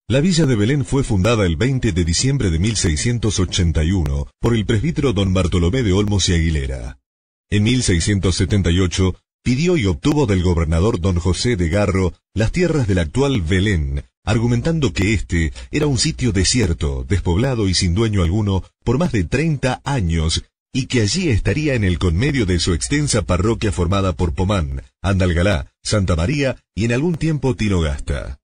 La villa de Belén fue fundada el 20 de diciembre de 1681 por el presbítero don Bartolomé de Olmos y Aguilera. En 1678 pidió y obtuvo del gobernador don José de Garro las tierras del actual Belén, argumentando que este era un sitio desierto, despoblado y sin dueño alguno por más de 30 años, y que allí estaría en el conmedio de su extensa parroquia formada por Pomán, Andalgalá, Santa María y en algún tiempo Tinogasta.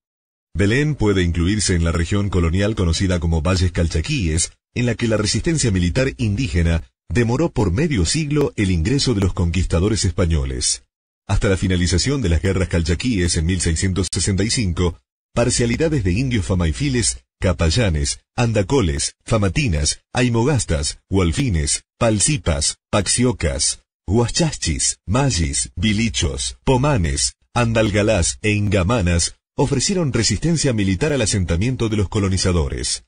Belén puede incluirse en la región colonial conocida como Valles Calchaquíes, en la que la resistencia militar indígena demoró por medio siglo el ingreso de los conquistadores españoles. Hasta la finalización de las guerras calchaquíes en 1665, parcialidades de indios famaifiles, capallanes, andacoles, famatinas, aimogastas, hualfines, palcipas, paxiocas, huachachis, magis, vilichos, pomanes, andalgalás e ingamanas ofrecieron resistencia militar al asentamiento de los colonizadores.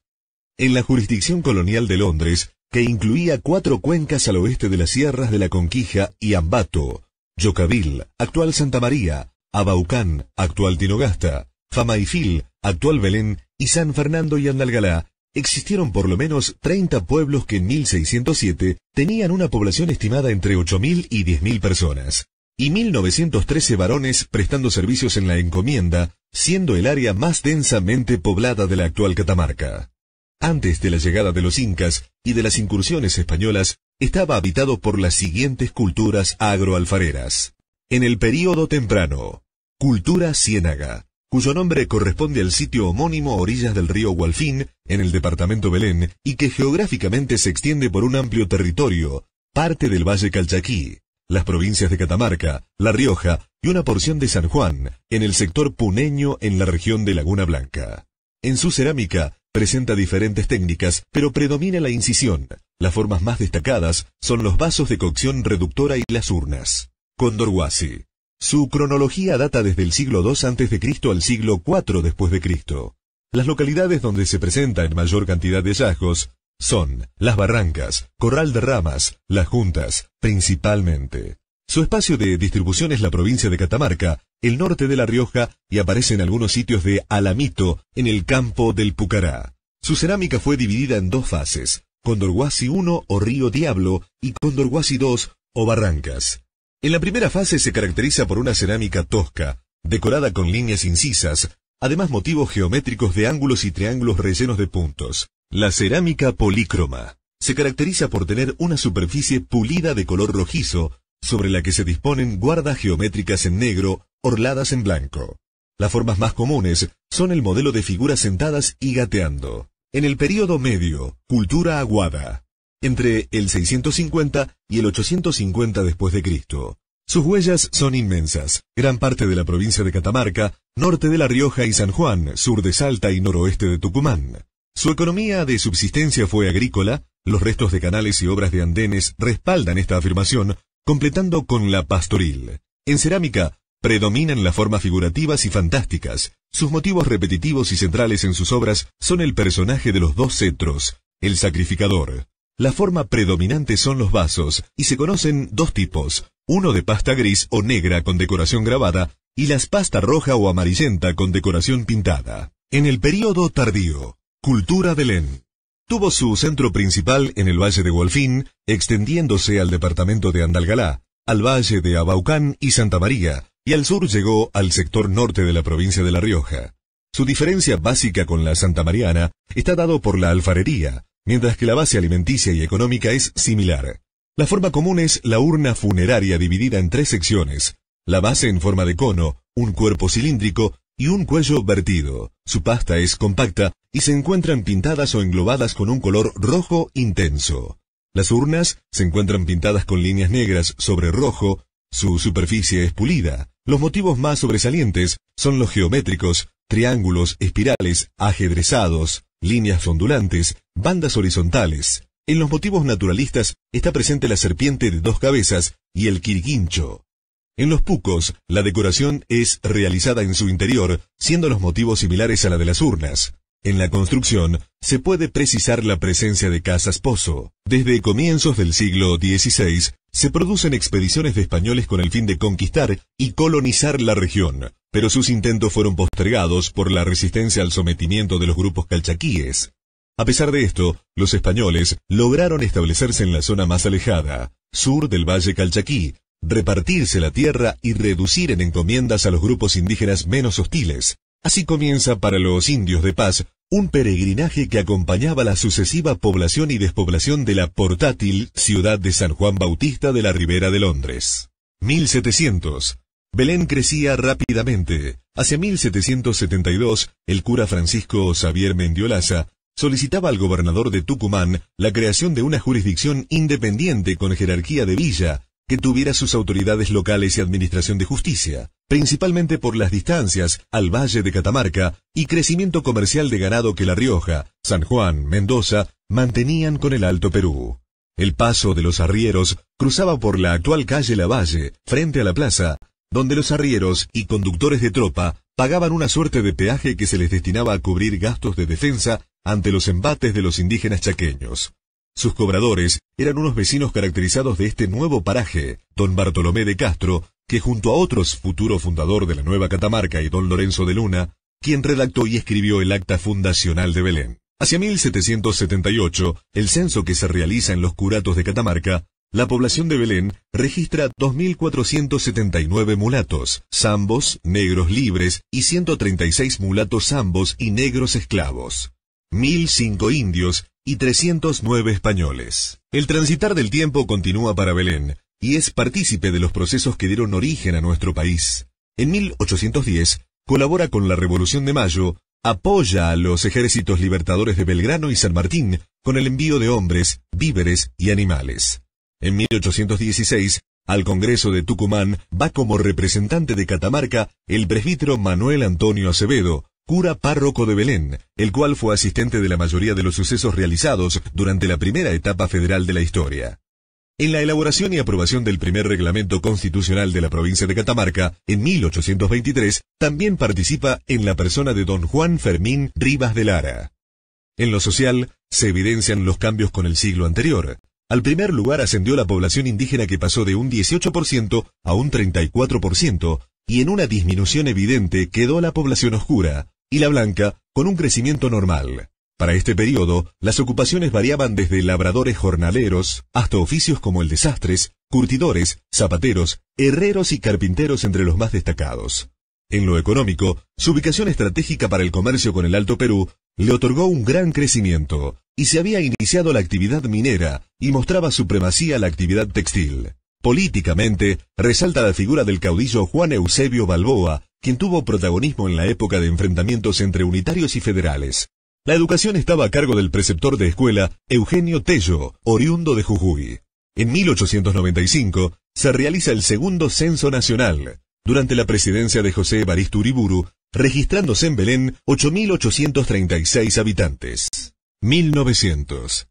En la jurisdicción colonial de Londres, que incluía 4 cuencas al oeste de las sierras de la Conquija y Ambato, Yocavil, actual Santa María, Abaucán, actual Tinogasta, Famaifil, actual Belén, y San Fernando y Andalgalá, existieron por lo menos 30 pueblos que en 1607 tenían una población estimada entre 8.000 y 10.000 personas, y 1.913 varones prestando servicios en la encomienda, siendo el área más densamente poblada de la actual Catamarca. Antes de la llegada de los incas y de las incursiones españolas, estaba habitado por las siguientes culturas agroalfareras. En el período temprano, cultura ciénaga, cuyo nombre corresponde al sitio homónimo a orillas del río Gualfín, en el departamento Belén, y que geográficamente se extiende por un amplio territorio, parte del Valle Calchaquí, las provincias de Catamarca, La Rioja y una porción de San Juan, en el sector puneño en la región de Laguna Blanca. En su cerámica presenta diferentes técnicas, pero predomina la incisión. Las formas más destacadas son los vasos de cocción reductora y las urnas. Condorhuasi. Su cronología data desde el siglo II a.C. al siglo IV después de Cristo. Las localidades donde se presenta en mayor cantidad de hallazgos son Las Barrancas, Corral de Ramas, Las Juntas, principalmente. Su espacio de distribución es la provincia de Catamarca, el norte de La Rioja y aparece en algunos sitios de Alamito, en el campo del Pucará. Su cerámica fue dividida en 2 fases, Condorhuasi I o Río Diablo y Condorhuasi II o Barrancas. En la primera fase se caracteriza por una cerámica tosca, decorada con líneas incisas, además motivos geométricos de ángulos y triángulos rellenos de puntos. La cerámica polícroma se caracteriza por tener una superficie pulida de color rojizo, sobre la que se disponen guardas geométricas en negro, orladas en blanco. Las formas más comunes son el modelo de figuras sentadas y gateando. En el período medio, cultura aguada, entre el 650 y el 850 después de Cristo. Sus huellas son inmensas, gran parte de la provincia de Catamarca, norte de La Rioja y San Juan, sur de Salta y noroeste de Tucumán. Su economía de subsistencia fue agrícola, los restos de canales y obras de andenes respaldan esta afirmación, completando con la pastoril. En cerámica, predominan las formas figurativas y fantásticas. Sus motivos repetitivos y centrales en sus obras son el personaje de los 2 cetros, el sacrificador. La forma predominante son los vasos, y se conocen 2 tipos, uno de pasta gris o negra con decoración grabada, y las pasta roja o amarillenta con decoración pintada. En el período tardío, cultura Belén. Tuvo su centro principal en el Valle de Gualfín, extendiéndose al departamento de Andalgalá, al Valle de Abaucán y Santa María, y al sur llegó al sector norte de la provincia de La Rioja. Su diferencia básica con la santamariana está dado por la alfarería, mientras que la base alimenticia y económica es similar. La forma común es la urna funeraria dividida en 3 secciones, la base en forma de cono, un cuerpo cilíndrico y un cuello vertido. Su pasta es compacta y se encuentran pintadas o englobadas con un color rojo intenso. Las urnas se encuentran pintadas con líneas negras sobre rojo, su superficie es pulida. Los motivos más sobresalientes son los geométricos, triángulos, espirales, ajedrezados, líneas ondulantes, bandas horizontales. En los motivos naturalistas está presente la serpiente de 2 cabezas y el quirquincho. En los pucos, la decoración es realizada en su interior, siendo los motivos similares a la de las urnas. En la construcción, se puede precisar la presencia de casas pozo. Desde comienzos del siglo XVI, se producen expediciones de españoles con el fin de conquistar y colonizar la región, pero sus intentos fueron postergados por la resistencia al sometimiento de los grupos calchaquíes. A pesar de esto, los españoles lograron establecerse en la zona más alejada, sur del Valle Calchaquí, repartirse la tierra y reducir en encomiendas a los grupos indígenas menos hostiles. Así comienza para los indios de paz un peregrinaje que acompañaba la sucesiva población y despoblación de la portátil ciudad de San Juan Bautista de la Ribera de Londres. 1700. Belén crecía rápidamente. Hacia 1772, el cura Francisco Xavier Mendiolaza solicitaba al gobernador de Tucumán la creación de una jurisdicción independiente con jerarquía de villa, que tuviera sus autoridades locales y administración de justicia, principalmente por las distancias al valle de Catamarca y crecimiento comercial de ganado que La Rioja, San Juan, Mendoza mantenían con el Alto Perú. El paso de los arrieros cruzaba por la actual calle Lavalle, frente a la plaza, donde los arrieros y conductores de tropa pagaban una suerte de peaje que se les destinaba a cubrir gastos de defensa ante los embates de los indígenas chaqueños. Sus cobradores eran unos vecinos caracterizados de este nuevo paraje, don Bartolomé de Castro, que junto a otros futuro fundador de la Nueva Catamarca y don Lorenzo de Luna, quien redactó y escribió el acta fundacional de Belén. Hacia 1778, el censo que se realiza en los curatos de Catamarca, la población de Belén registra 2.479 mulatos, zambos, negros libres y 136 mulatos zambos y negros esclavos, 1.005 indios y 309 españoles. El transitar del tiempo continúa para Belén y es partícipe de los procesos que dieron origen a nuestro país. En 1810 colabora con la Revolución de Mayo, apoya a los ejércitos libertadores de Belgrano y San Martín con el envío de hombres, víveres y animales. En 1816, al Congreso de Tucumán va como representante de Catamarca el presbítero Manuel Antonio Acevedo, cura párroco de Belén, el cual fue asistente de la mayoría de los sucesos realizados durante la primera etapa federal de la historia. En la elaboración y aprobación del primer reglamento constitucional de la provincia de Catamarca, en 1823, también participa en la persona de don Juan Fermín Rivas de Lara. En lo social, se evidencian los cambios con el siglo anterior. Al primer lugar ascendió la población indígena que pasó de un 18% a un 34%, y en una disminución evidente quedó la población oscura, y la blanca, con un crecimiento normal. Para este periodo, las ocupaciones variaban desde labradores jornaleros, hasta oficios como el de sastres, curtidores, zapateros, herreros y carpinteros entre los más destacados. En lo económico, su ubicación estratégica para el comercio con el Alto Perú le otorgó un gran crecimiento, y se había iniciado la actividad minera, y mostraba supremacía la actividad textil. Políticamente, resalta la figura del caudillo Juan Eusebio Balboa, quien tuvo protagonismo en la época de enfrentamientos entre unitarios y federales. La educación estaba a cargo del preceptor de escuela Eugenio Tello, oriundo de Jujuy. En 1895 se realiza el segundo censo nacional, durante la presidencia de José Evaristo Uriburu, registrándose en Belén 8.836 habitantes. 1900.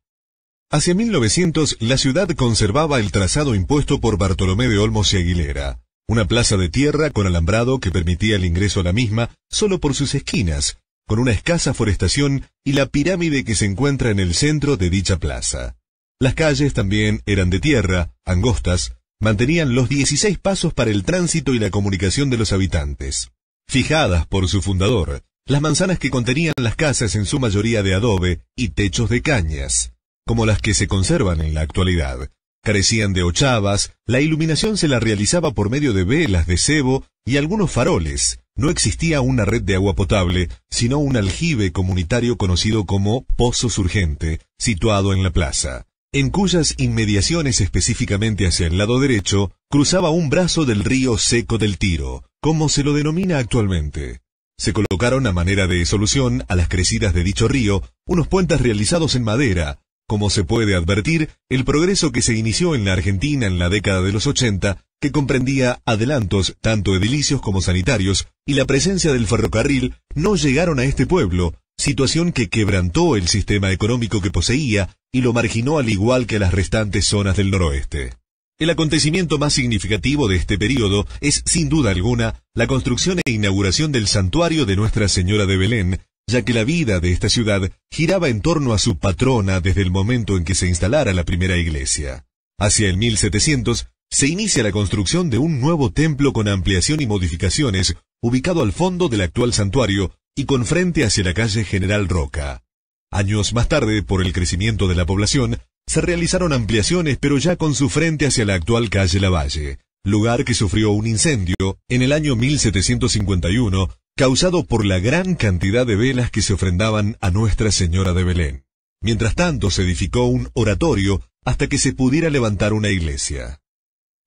Hacia 1900, la ciudad conservaba el trazado impuesto por Bartolomé de Olmos y Aguilera, una plaza de tierra con alambrado que permitía el ingreso a la misma solo por sus esquinas, con una escasa forestación y la pirámide que se encuentra en el centro de dicha plaza. Las calles también eran de tierra, angostas, mantenían los 16 pasos para el tránsito y la comunicación de los habitantes. Fijadas por su fundador, las manzanas que contenían las casas en su mayoría de adobe y techos de cañas, como las que se conservan en la actualidad, carecían de ochavas, la iluminación se la realizaba por medio de velas de cebo y algunos faroles. No existía una red de agua potable, sino un aljibe comunitario conocido como Pozo Surgente, situado en la plaza, en cuyas inmediaciones, específicamente hacia el lado derecho, cruzaba un brazo del río Seco del Tiro, como se lo denomina actualmente. Se colocaron a manera de solución a las crecidas de dicho río unos puentes realizados en madera. Como se puede advertir, el progreso que se inició en la Argentina en la década de los 80, que comprendía adelantos tanto edilicios como sanitarios, y la presencia del ferrocarril, no llegaron a este pueblo, situación que quebrantó el sistema económico que poseía y lo marginó al igual que a las restantes zonas del noroeste. El acontecimiento más significativo de este período es, sin duda alguna, la construcción e inauguración del santuario de Nuestra Señora de Belén, ya que la vida de esta ciudad giraba en torno a su patrona desde el momento en que se instalara la primera iglesia. Hacia el 1700 se inicia la construcción de un nuevo templo con ampliación y modificaciones, ubicado al fondo del actual santuario y con frente hacia la calle General Roca. Años más tarde, por el crecimiento de la población, se realizaron ampliaciones, pero ya con su frente hacia la actual calle Lavalle, lugar que sufrió un incendio en el año 1751, causado por la gran cantidad de velas que se ofrendaban a Nuestra Señora de Belén. Mientras tanto, se edificó un oratorio hasta que se pudiera levantar una iglesia.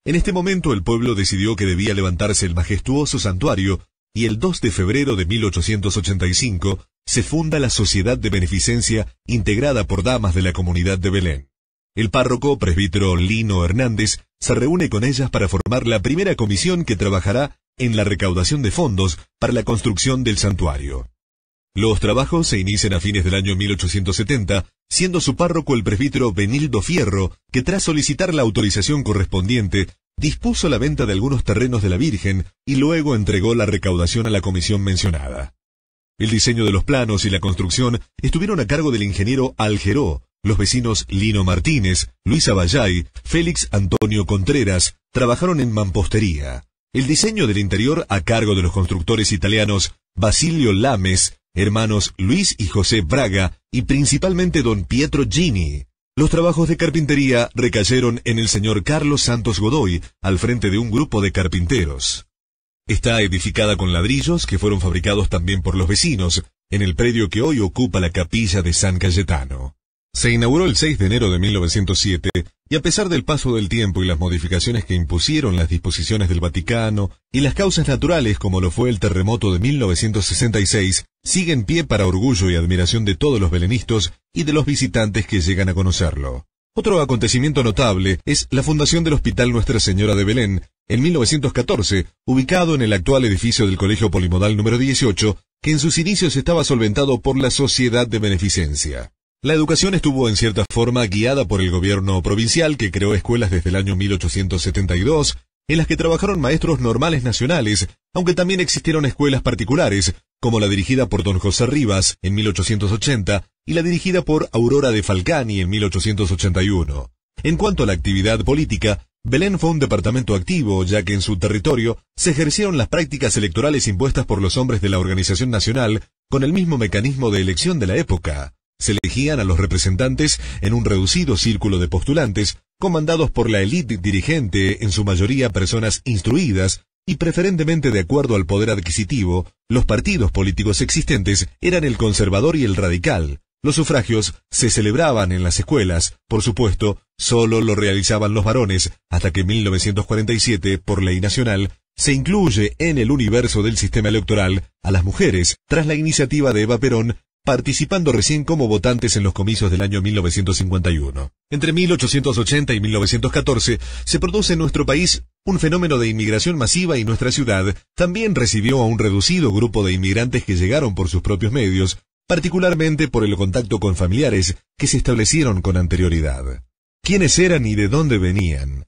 En este momento el pueblo decidió que debía levantarse el majestuoso santuario, y el 2 de febrero de 1885 se funda la Sociedad de Beneficencia integrada por damas de la comunidad de Belén. El párroco, presbítero Lino Hernández, se reúne con ellas para formar la primera comisión que trabajará en la recaudación de fondos para la construcción del santuario. Los trabajos se inician a fines del año 1870, siendo su párroco el presbítero Benildo Fierro, que tras solicitar la autorización correspondiente, dispuso la venta de algunos terrenos de la Virgen y luego entregó la recaudación a la comisión mencionada. El diseño de los planos y la construcción estuvieron a cargo del ingeniero Algeró. Los vecinos Lino Martínez, Luis Aballay, Félix Antonio Contreras trabajaron en mampostería. El diseño del interior a cargo de los constructores italianos Basilio Lames, hermanos Luis y José Braga y principalmente don Pietro Gini. Los trabajos de carpintería recayeron en el señor Carlos Santos Godoy, al frente de un grupo de carpinteros. Está edificada con ladrillos que fueron fabricados también por los vecinos, en el predio que hoy ocupa la capilla de San Cayetano. Se inauguró el 6 de enero de 1907, y a pesar del paso del tiempo y las modificaciones que impusieron las disposiciones del Vaticano y las causas naturales como lo fue el terremoto de 1966, sigue en pie para orgullo y admiración de todos los belenistas y de los visitantes que llegan a conocerlo. Otro acontecimiento notable es la fundación del Hospital Nuestra Señora de Belén, en 1914, ubicado en el actual edificio del Colegio Polimodal número 18, que en sus inicios estaba solventado por la Sociedad de Beneficencia. La educación estuvo en cierta forma guiada por el gobierno provincial, que creó escuelas desde el año 1872, en las que trabajaron maestros normales nacionales, aunque también existieron escuelas particulares, como la dirigida por don José Rivas en 1880 y la dirigida por Aurora de Falcani en 1881. En cuanto a la actividad política, Belén fue un departamento activo, ya que en su territorio se ejercieron las prácticas electorales impuestas por los hombres de la Organización Nacional, con el mismo mecanismo de elección de la época. Se elegían a los representantes en un reducido círculo de postulantes, comandados por la élite dirigente, en su mayoría personas instruidas, y preferentemente de acuerdo al poder adquisitivo. Los partidos políticos existentes eran el conservador y el radical. Los sufragios se celebraban en las escuelas, por supuesto, solo lo realizaban los varones, hasta que en 1947, por ley nacional, se incluye en el universo del sistema electoral a las mujeres, tras la iniciativa de Eva Perón, participando recién como votantes en los comicios del año 1951. Entre 1880 y 1914 se produce en nuestro país un fenómeno de inmigración masiva y nuestra ciudad también recibió a un reducido grupo de inmigrantes que llegaron por sus propios medios, particularmente por el contacto con familiares que se establecieron con anterioridad. ¿Quiénes eran y de dónde venían?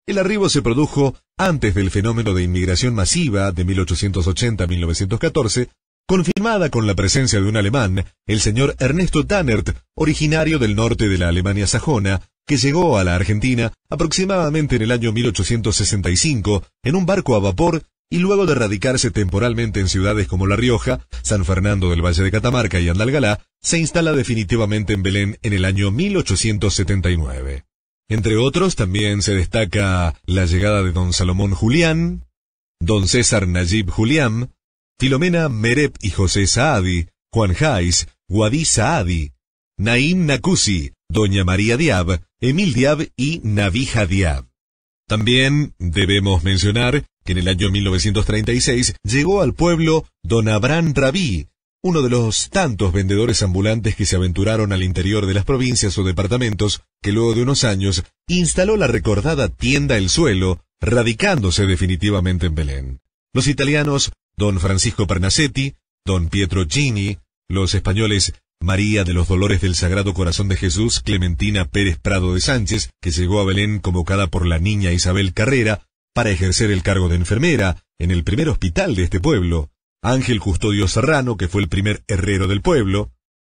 El arribo se produjo antes del fenómeno de inmigración masiva de 1880 a 1914, confirmada con la presencia de un alemán, el señor Ernesto Tannert, originario del norte de la Alemania sajona, que llegó a la Argentina aproximadamente en el año 1865 en un barco a vapor y luego de radicarse temporalmente en ciudades como La Rioja, San Fernando del Valle de Catamarca y Andalgalá, se instala definitivamente en Belén en el año 1879. Entre otros también se destaca la llegada de don Salomón Julián, don César Nayib Julián, Filomena Mereb y José Saadi, Juan Jais, Guadí Saadi, Naim Nakusi, doña María Diab, Emil Diab y Navija Diab. También debemos mencionar que en el año 1936 llegó al pueblo don Abraham Rabí, uno de los tantos vendedores ambulantes que se aventuraron al interior de las provincias o departamentos, que luego de unos años instaló la recordada tienda El Suelo, radicándose definitivamente en Belén. Los italianos, don Francisco Pernacetti, don Pietro Gini, los españoles María de los Dolores del Sagrado Corazón de Jesús, Clementina Pérez Prado de Sánchez, que llegó a Belén convocada por la niña Isabel Carrera para ejercer el cargo de enfermera en el primer hospital de este pueblo, Ángel Custodio Serrano, que fue el primer herrero del pueblo.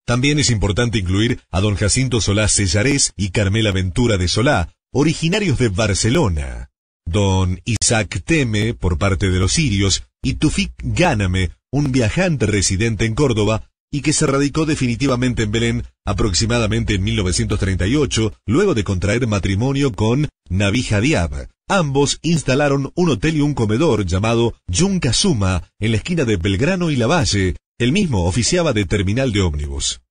También es importante incluir a don Jacinto Solá Sellarés y Carmela Ventura de Solá, originarios de Barcelona. don Isaac Teme por parte de los sirios y Tufik Ghaname, un viajante residente en Córdoba y que se radicó definitivamente en Belén aproximadamente en 1938, luego de contraer matrimonio con Nabija Diab. Ambos instalaron un hotel y un comedor llamado Yuncasuma en la esquina de Belgrano y Lavalle. El mismo oficiaba de terminal de ómnibus.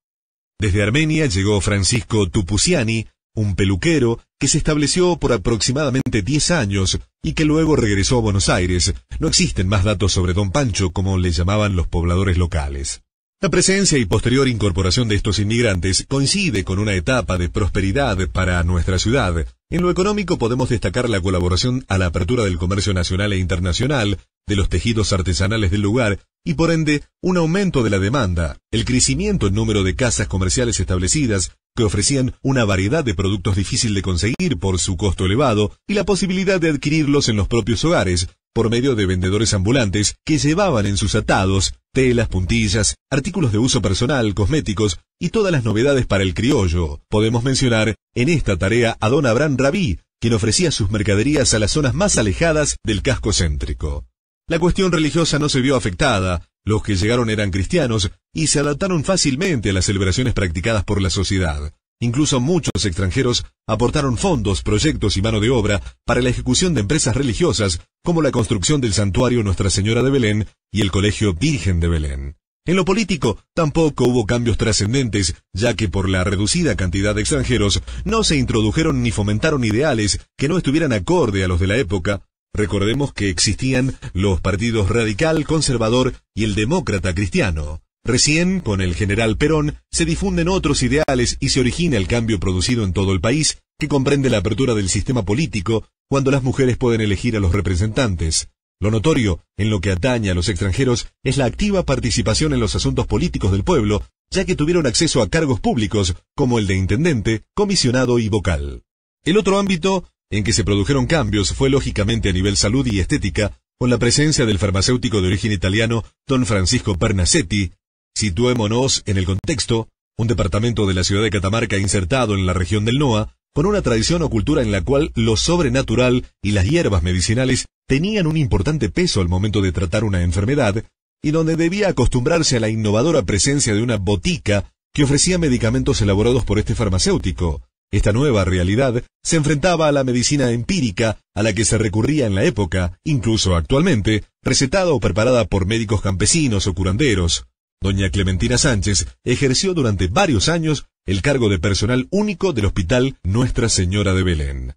Desde Armenia llegó Francisco Tupusiani, un peluquero que se estableció por aproximadamente 10 años y que luego regresó a Buenos Aires. No existen más datos sobre Don Pancho, como le llamaban los pobladores locales. La presencia y posterior incorporación de estos inmigrantes coincide con una etapa de prosperidad para nuestra ciudad. En lo económico podemos destacar la colaboración a la apertura del comercio nacional e internacional, de los tejidos artesanales del lugar y por ende un aumento de la demanda, el crecimiento en número de casas comerciales establecidas que ofrecían una variedad de productos difícil de conseguir por su costo elevado y la posibilidad de adquirirlos en los propios hogares por medio de vendedores ambulantes que llevaban en sus atados telas, puntillas, artículos de uso personal, cosméticos y todas las novedades para el criollo. Podemos mencionar en esta tarea a don Abraham Rabí, quien ofrecía sus mercaderías a las zonas más alejadas del casco céntrico. La cuestión religiosa no se vio afectada, los que llegaron eran cristianos y se adaptaron fácilmente a las celebraciones practicadas por la sociedad. Incluso muchos extranjeros aportaron fondos, proyectos y mano de obra para la ejecución de empresas religiosas, como la construcción del santuario Nuestra Señora de Belén y el Colegio Virgen de Belén. En lo político, tampoco hubo cambios trascendentes, ya que por la reducida cantidad de extranjeros no se introdujeron ni fomentaron ideales que no estuvieran acorde a los de la época. Recordemos que existían los partidos radical, conservador y el demócrata cristiano. Recién, con el general Perón, se difunden otros ideales y se origina el cambio producido en todo el país, que comprende la apertura del sistema político, cuando las mujeres pueden elegir a los representantes. Lo notorio, en lo que atañe a los extranjeros, es la activa participación en los asuntos políticos del pueblo, ya que tuvieron acceso a cargos públicos, como el de intendente, comisionado y vocal. El otro ámbito en que se produjeron cambios fue lógicamente a nivel salud y estética, con la presencia del farmacéutico de origen italiano don Francisco Pernasetti. Situémonos en el contexto, un departamento de la ciudad de Catamarca insertado en la región del NOA, con una tradición o cultura en la cual lo sobrenatural y las hierbas medicinales tenían un importante peso al momento de tratar una enfermedad, y donde debía acostumbrarse a la innovadora presencia de una botica que ofrecía medicamentos elaborados por este farmacéutico. Esta nueva realidad se enfrentaba a la medicina empírica a la que se recurría en la época, incluso actualmente, recetada o preparada por médicos campesinos o curanderos. Doña Clementina Sánchez ejerció durante varios años el cargo de personal único del Hospital Nuestra Señora de Belén.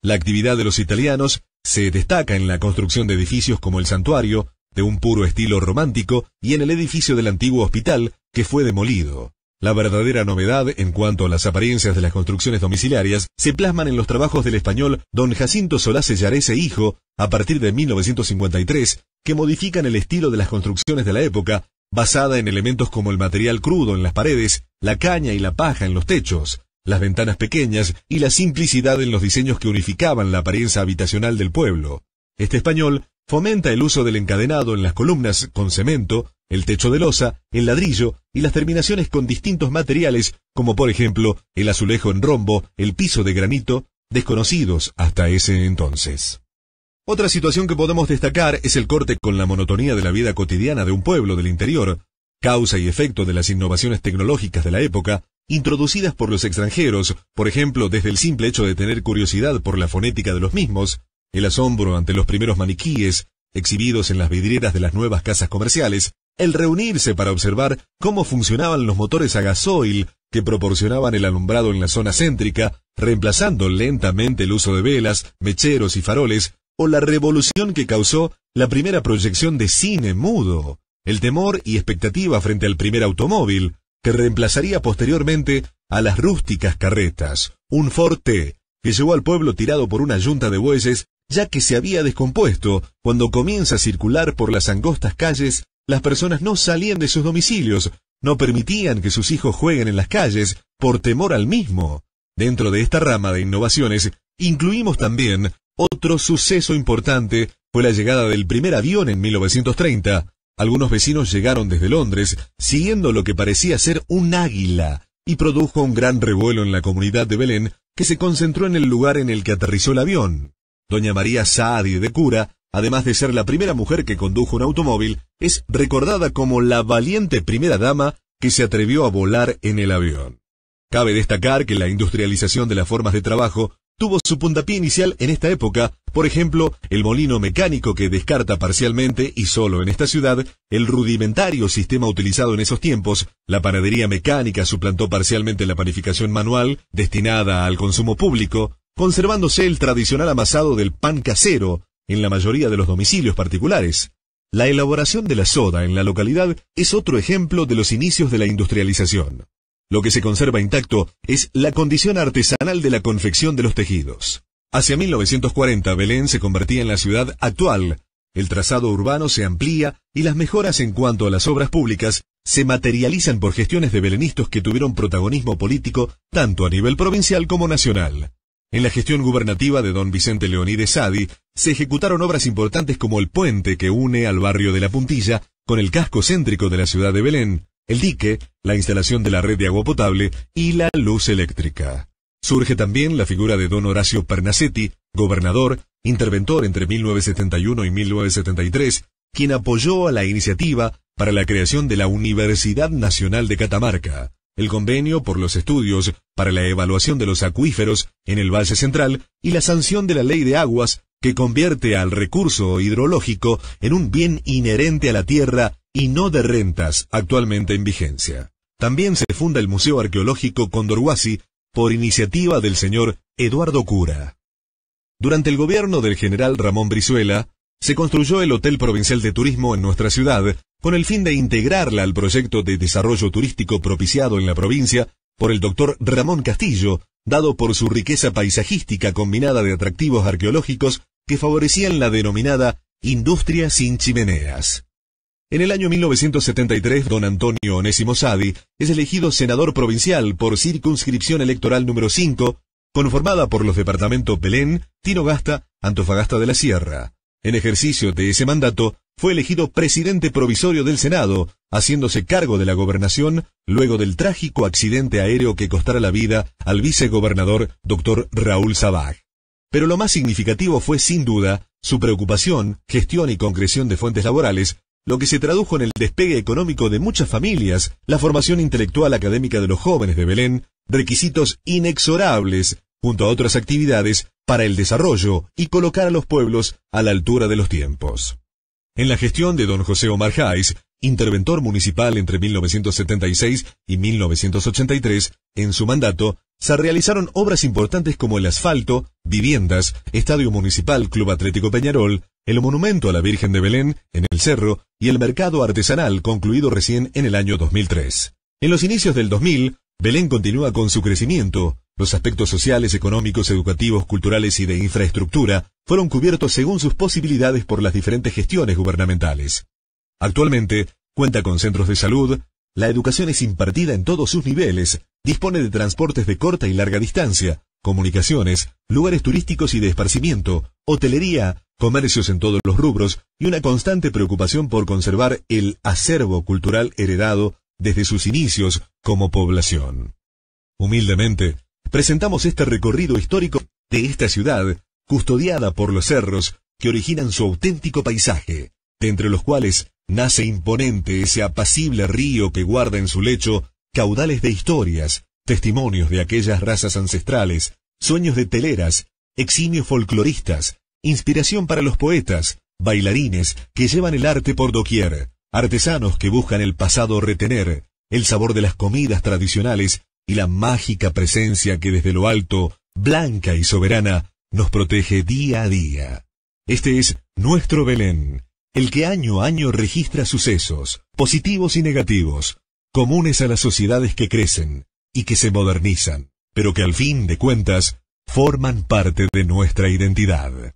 La actividad de los italianos se destaca en la construcción de edificios como el santuario, de un puro estilo romántico, y en el edificio del antiguo hospital, que fue demolido. La verdadera novedad en cuanto a las apariencias de las construcciones domiciliarias se plasman en los trabajos del español don Jacinto Solá Sellarés e hijo, a partir de 1953, que modifican el estilo de las construcciones de la época, basada en elementos como el material crudo en las paredes, la caña y la paja en los techos, las ventanas pequeñas y la simplicidad en los diseños que unificaban la apariencia habitacional del pueblo. Este español fomenta el uso del encadenado en las columnas con cemento, el techo de losa, el ladrillo y las terminaciones con distintos materiales, como por ejemplo el azulejo en rombo, el piso de granito, desconocidos hasta ese entonces. Otra situación que podemos destacar es el corte con la monotonía de la vida cotidiana de un pueblo del interior, causa y efecto de las innovaciones tecnológicas de la época, introducidas por los extranjeros, por ejemplo desde el simple hecho de tener curiosidad por la fonética de los mismos, el asombro ante los primeros maniquíes, exhibidos en las vidrieras de las nuevas casas comerciales, el reunirse para observar cómo funcionaban los motores a gasoil que proporcionaban el alumbrado en la zona céntrica, reemplazando lentamente el uso de velas, mecheros y faroles, o la revolución que causó la primera proyección de cine mudo, el temor y expectativa frente al primer automóvil, que reemplazaría posteriormente a las rústicas carretas, un Ford T, que llegó al pueblo tirado por una yunta de bueyes, ya que se había descompuesto. Cuando comienza a circular por las angostas calles, las personas no salían de sus domicilios, no permitían que sus hijos jueguen en las calles, por temor al mismo. Dentro de esta rama de innovaciones, incluimos también otro suceso importante, fue la llegada del primer avión en 1930. Algunos vecinos llegaron desde Londres, siguiendo lo que parecía ser un águila, y produjo un gran revuelo en la comunidad de Belén, que se concentró en el lugar en el que aterrizó el avión. Doña María Saadi de Cura, además de ser la primera mujer que condujo un automóvil, es recordada como la valiente primera dama que se atrevió a volar en el avión. Cabe destacar que la industrialización de las formas de trabajo tuvo su puntapié inicial en esta época, por ejemplo, el molino mecánico que descarta parcialmente y solo en esta ciudad, el rudimentario sistema utilizado en esos tiempos, la panadería mecánica suplantó parcialmente la panificación manual destinada al consumo público, conservándose el tradicional amasado del pan casero en la mayoría de los domicilios particulares. La elaboración de la soda en la localidad es otro ejemplo de los inicios de la industrialización. Lo que se conserva intacto es la condición artesanal de la confección de los tejidos. Hacia 1940 Belén se convertía en la ciudad actual. El trazado urbano se amplía y las mejoras en cuanto a las obras públicas se materializan por gestiones de belenistas que tuvieron protagonismo político tanto a nivel provincial como nacional. En la gestión gubernativa de don Vicente Leonides Saadi se ejecutaron obras importantes como el puente que une al barrio de La Puntilla con el casco céntrico de la ciudad de Belén, el dique, la instalación de la red de agua potable y la luz eléctrica. Surge también la figura de don Horacio Pernasetti, gobernador, interventor entre 1971 y 1973, quien apoyó a la iniciativa para la creación de la Universidad Nacional de Catamarca, el convenio por los estudios para la evaluación de los acuíferos en el Valle Central y la sanción de la Ley de Aguas que convierte al recurso hidrológico en un bien inherente a la tierra y no de rentas, actualmente en vigencia. También se funda el Museo Arqueológico Condorhuasi por iniciativa del señor Eduardo Cura. Durante el gobierno del general Ramón Brizuela, se construyó el Hotel Provincial de Turismo en nuestra ciudad, con el fin de integrarla al proyecto de desarrollo turístico propiciado en la provincia por el doctor Ramón Castillo, dado por su riqueza paisajística combinada de atractivos arqueológicos que favorecían la denominada industria sin chimeneas. En el año 1973, don Antonio Onésimo Saadi es elegido senador provincial por circunscripción electoral número 5, conformada por los departamentos Belén, Tinogasta, Antofagasta de la Sierra. En ejercicio de ese mandato, fue elegido presidente provisorio del Senado, haciéndose cargo de la gobernación luego del trágico accidente aéreo que costara la vida al vicegobernador Dr. Raúl Sabaj. Pero lo más significativo fue, sin duda, su preocupación, gestión y concreción de fuentes laborales, lo que se tradujo en el despegue económico de muchas familias, la formación intelectual académica de los jóvenes de Belén, requisitos inexorables, junto a otras actividades, para el desarrollo y colocar a los pueblos a la altura de los tiempos. En la gestión de don José Omar Jáiz, interventor municipal entre 1976 y 1983, en su mandato, se realizaron obras importantes como el asfalto, viviendas, Estadio Municipal Club Atlético Peñarol, el monumento a la Virgen de Belén, en el Cerro, y el mercado artesanal concluido recién en el año 2003. En los inicios del 2000, Belén continúa con su crecimiento. Los aspectos sociales, económicos, educativos, culturales y de infraestructura fueron cubiertos según sus posibilidades por las diferentes gestiones gubernamentales. Actualmente, cuenta con centros de salud, la educación es impartida en todos sus niveles, dispone de transportes de corta y larga distancia, comunicaciones, lugares turísticos y de esparcimiento, hotelería, comercios en todos los rubros y una constante preocupación por conservar el acervo cultural heredado desde sus inicios como población. Humildemente, presentamos este recorrido histórico de esta ciudad, custodiada por los cerros que originan su auténtico paisaje, de entre los cuales nace imponente ese apacible río que guarda en su lecho caudales de historias, testimonios de aquellas razas ancestrales, sueños de teleras, eximios folcloristas, inspiración para los poetas, bailarines que llevan el arte por doquier, artesanos que buscan el pasado retener, el sabor de las comidas tradicionales y la mágica presencia que desde lo alto, blanca y soberana, nos protege día a día. Este es nuestro Belén, el que año a año registra sucesos, positivos y negativos, comunes a las sociedades que crecen y que se modernizan, pero que al fin de cuentas forman parte de nuestra identidad.